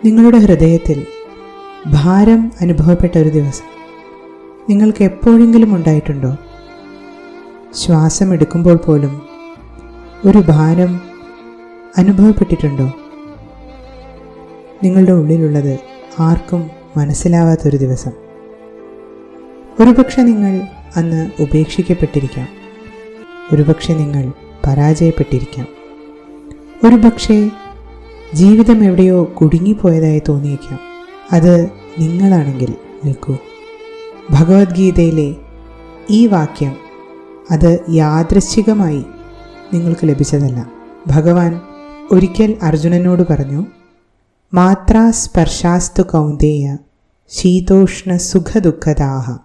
നിങ്ങളുടെ ഹൃദയത്തിൽ ഭാരം അനുഭവപ്പെട്ട ഒരു ദിവസം നിങ്ങൾക്ക് എപ്പോഴെങ്കിലും ഉണ്ടായിട്ടുണ്ടോ? ശ്വാസം എടുക്കുമ്പോൾ പോലും ഒരു ഭാരം അനുഭവപ്പെട്ടിട്ടുണ്ടോ? നിങ്ങളുടെ ഉള്ളിലുള്ളത് ആർക്കും മനസ്സിലാവാത്തൊരു ദിവസം. ഒരുപക്ഷെ നിങ്ങൾ അന്ന് ഉപേക്ഷിക്കപ്പെട്ടിരിക്കാം, ഒരുപക്ഷെ നിങ്ങൾ പരാജയപ്പെട്ടിരിക്കാം, ഒരുപക്ഷെ ജീവിതം എവിടെയോ കുടുങ്ങിപ്പോയതായി തോന്നിയേക്കാം. അത് നിങ്ങളാണെങ്കിൽ നിൽക്കൂ. ഭഗവത്ഗീതയിലെ ഈ വാക്യം അത് യാദൃശ്ചികമായി നിങ്ങൾക്ക് ലഭിച്ചതല്ല. ഭഗവാൻ ഒരിക്കൽ അർജുനനോട് പറഞ്ഞു, മാത്രാ സ്പർശാസ്തു കൗന്ദേയ ശീതോഷ്ണ സുഖദുഃഖദാഹ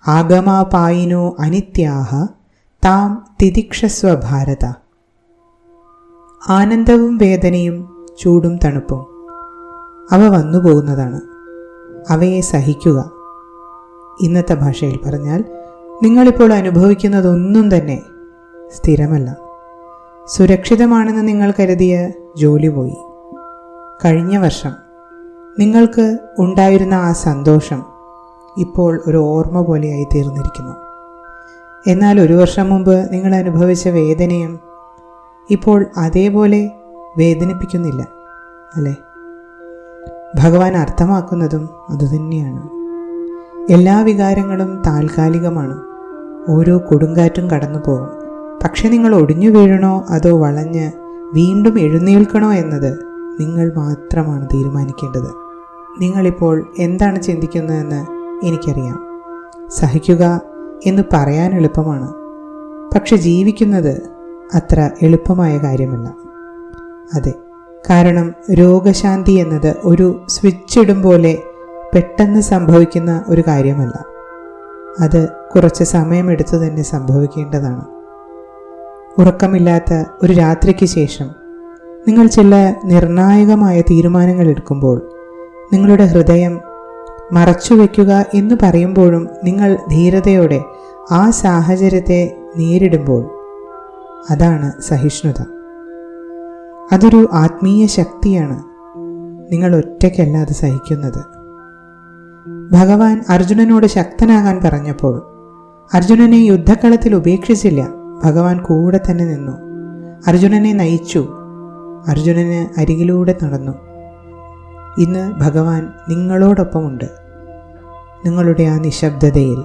ആഗമാപായിനോ അനിത്യാഹ താം തിതിക്ഷസ്വ ഭാരത. ആനന്ദവും വേദനയും ചൂടും തണുപ്പും അവ വന്നു പോകുന്നതാണ്. അവയെ സഹിക്കുക. ഇന്നത്തെ ഭാഷയിൽ പറഞ്ഞാൽ, നിങ്ങളിപ്പോൾ അനുഭവിക്കുന്നതൊന്നും തന്നെ സ്ഥിരമല്ല. സുരക്ഷിതമാണെന്ന് നിങ്ങൾ കരുതിയ ജോലി പോയി. കഴിഞ്ഞ വർഷം നിങ്ങൾക്ക് ഉണ്ടായിരുന്ന ആ സന്തോഷം ഇപ്പോൾ ഒരു ഓർമ്മ പോലെയായി തീർന്നിരിക്കുന്നു. എന്നാൽ ഒരു വർഷം മുമ്പ് നിങ്ങൾ അനുഭവിച്ച വേദനയും ഇപ്പോൾ അതേപോലെ വേദനിപ്പിക്കുന്നില്ല, അല്ലേ? ഭഗവാൻ അർത്ഥമാക്കുന്നതും അതുതന്നെയാണ്. എല്ലാ വികാരങ്ങളും താൽക്കാലികമാണ്. ഓരോ കൊടുങ്കാറ്റും കടന്നു പോകും. പക്ഷെ നിങ്ങൾ ഒടിഞ്ഞു വീഴണോ അതോ വളഞ്ഞ് വീണ്ടും എഴുന്നേൽക്കണോ എന്നത് നിങ്ങൾ മാത്രമാണ് തീരുമാനിക്കേണ്ടത്. നിങ്ങളിപ്പോൾ എന്താണ് ചിന്തിക്കുന്നതെന്ന് എനിക്കറിയാം. സഹിക്കുക എന്ന് പറയാൻ എളുപ്പമാണ്, പക്ഷെ ജീവിക്കുന്നത് അത്ര എളുപ്പമായ കാര്യമല്ല. അതെ, കാരണം രോഗശാന്തി എന്നത് ഒരു സ്വിച്ച് ഇടും പോലെ പെട്ടെന്ന് സംഭവിക്കുന്ന ഒരു കാര്യമല്ല. അത് കുറച്ച് സമയമെടുത്ത് തന്നെ സംഭവിക്കേണ്ടതാണ്. ഉറക്കമില്ലാത്ത ഒരു രാത്രിക്ക് ശേഷം നിങ്ങൾ ചില നിർണായകമായ തീരുമാനങ്ങൾ എടുക്കുമ്പോൾ, നിങ്ങളുടെ ഹൃദയം മറച്ചുവെക്കുക എന്ന് പറയുമ്പോഴും നിങ്ങൾ ധീരതയോടെ ആ സാഹചര്യത്തെ നേരിടുമ്പോൾ, അതാണ് സഹിഷ്ണുത. അതൊരു ആത്മീയ ശക്തിയാണ്. നിങ്ങൾ ഒറ്റയ്ക്കല്ല അത് സഹിക്കുന്നത്. ഭഗവാൻ അർജുനനോട് ശക്തനാകാൻ പറഞ്ഞപ്പോൾ അർജുനനെ യുദ്ധക്കളത്തിൽ ഉപേക്ഷിച്ചില്ല. ഭഗവാൻ കൂടെ തന്നെ നിന്നു. അർജുനനെ നയിച്ചു. അർജുനന് അരികിലൂടെ നടന്നു. ഇന്ന് ഭഗവാൻ നിങ്ങളോടൊപ്പമുണ്ട്. നിങ്ങളുടെ ആ നിശബ്ദതയിൽ,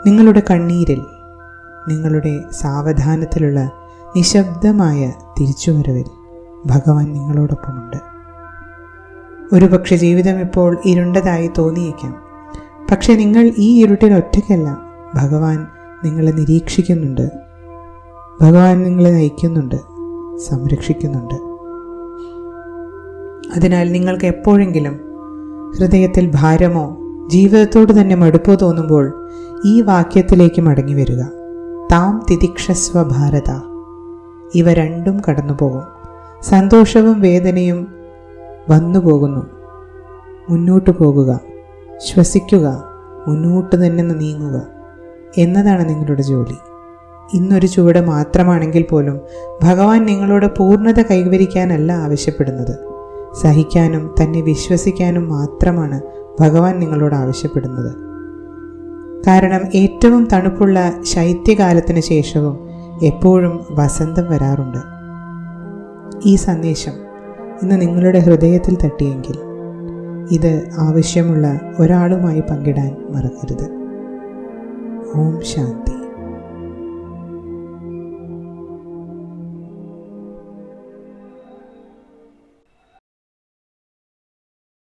നിങ്ങളുടെ കണ്ണീരിൽ, നിങ്ങളുടെ സാവധാനത്തിലുള്ള നിശബ്ദമായ തിരിച്ചുവരവിൽ ഭഗവാൻ നിങ്ങളോടൊപ്പമുണ്ട്. ഒരുപക്ഷെ ജീവിതം ഇപ്പോൾ ഇരുണ്ടതായി തോന്നിയേക്കാം. പക്ഷെ നിങ്ങൾ ഈ ഇരുട്ടിൽ ഒറ്റയ്ക്കല്ല. ഭഗവാൻ നിങ്ങളെ നിരീക്ഷിക്കുന്നുണ്ട്. ഭഗവാൻ നിങ്ങളെ നയിക്കുന്നുണ്ട്, സംരക്ഷിക്കുന്നുണ്ട്. അതിനാൽ നിങ്ങൾക്ക് എപ്പോഴെങ്കിലും ഹൃദയത്തിൽ ഭാരമോ ജീവിതത്തോട് തന്നെ മടുപ്പോ തോന്നുമ്പോൾ ഈ വാക്യത്തിലേക്ക് മടങ്ങി വരിക. താം തിതിക്ഷസ്വ ഭാരത. ഇവ രണ്ടും കടന്നു പോകും. സന്തോഷവും വേദനയും വന്നു പോകുന്നു. മുന്നോട്ട് പോകുക, ശ്വസിക്കുക, മുന്നോട്ട് തന്നെ നീങ്ങുക എന്നതാണ് നിങ്ങളുടെ ജോലി. ഇന്നൊരു ചുവട് മാത്രമാണെങ്കിൽ പോലും ഭഗവാൻ നിങ്ങളോട് പൂർണ്ണത കൈവരിക്കാനല്ല ആവശ്യപ്പെടുന്നത്. സഹിക്കാനും തന്നെ വിശ്വസിക്കാനും മാത്രമാണ് ഭഗവാൻ നിങ്ങളോട് ആവശ്യപ്പെടുന്നത്. കാരണം ഏറ്റവും തണുപ്പുള്ള ശൈത്യകാലത്തിന് ശേഷവും എപ്പോഴും വസന്തം വരാറുണ്ട്. ഈ സന്ദേശം ഇന്ന് നിങ്ങളുടെ ഹൃദയത്തിൽ തട്ടിയെങ്കിൽ ഇത് ആവശ്യമുള്ള ഒരാളുമായി പങ്കിടാൻ മറക്കരുത്. ഓം ശാന്തി.